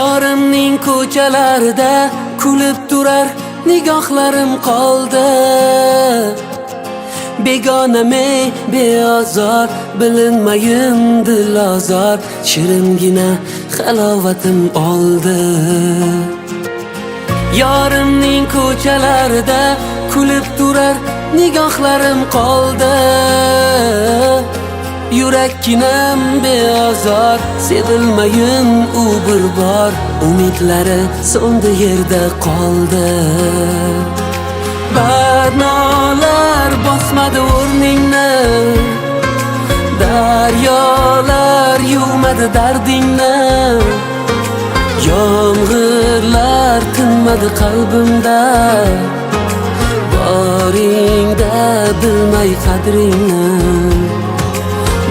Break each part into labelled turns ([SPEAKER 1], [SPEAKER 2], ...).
[SPEAKER 1] Yorimning ko'chalarida kulib turar nigohlarim qoldi. Begoname beozor, bilinmayin dilozor, shiringina halovatim oldi. Yorimning ko'chalarida kulib turar nigohlarim qoldi. Yurakkinam beozor, sevilmayin u bir bor, umidlari so'ndi yerda qoldi. Barnolar bosmadi o'rningni, daryolar yuvmadi dardingni, yomg'irlar tinmadi qalbimda, boringda bilmay qadringni.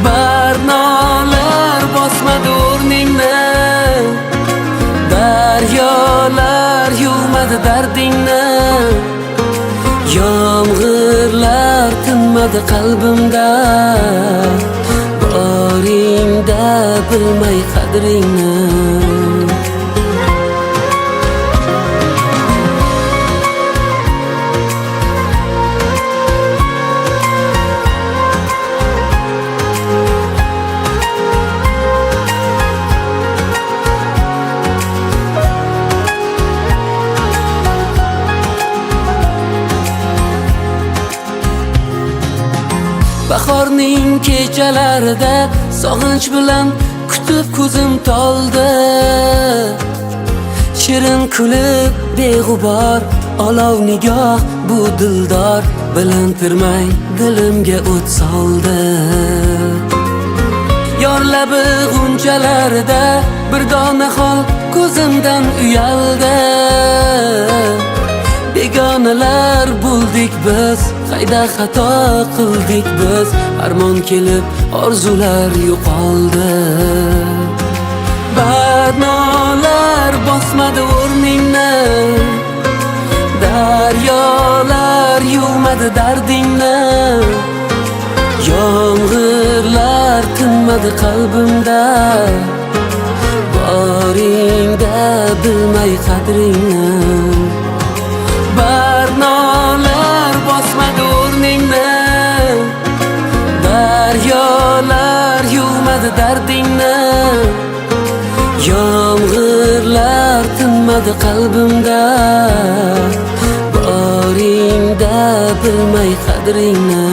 [SPEAKER 1] Barnolar bosmadi o'rningni, daryolar yuvmadi dardingni, yomg'irlar tinmadi qalbimda, boringda bilmay qadringni. Bahorning kechalarida sog'inch bilan kutib ko'zim toldi. Shirin kulib beg'ubor, olov nigoh bu dildor, bilintirmay dilimga o't soldi. Yor labi g'unchalarida bir dona xol ko'zimdan uyaldi. Begonalar bo'ldik biz, qayda xato qildik biz, armon kelib orzular yo'qoldi. Barnolar bosmadi o'rningni, daryolar yuvmadi dardingni, yomg'irlar tinmadi qalbimda, boringda bilmay qadringni. Barnolar bosmadi o'rningni, daryolar yuvmadi dardingni, yomg'irlar tinmadi qalbimda, boringda bilmay qadringni.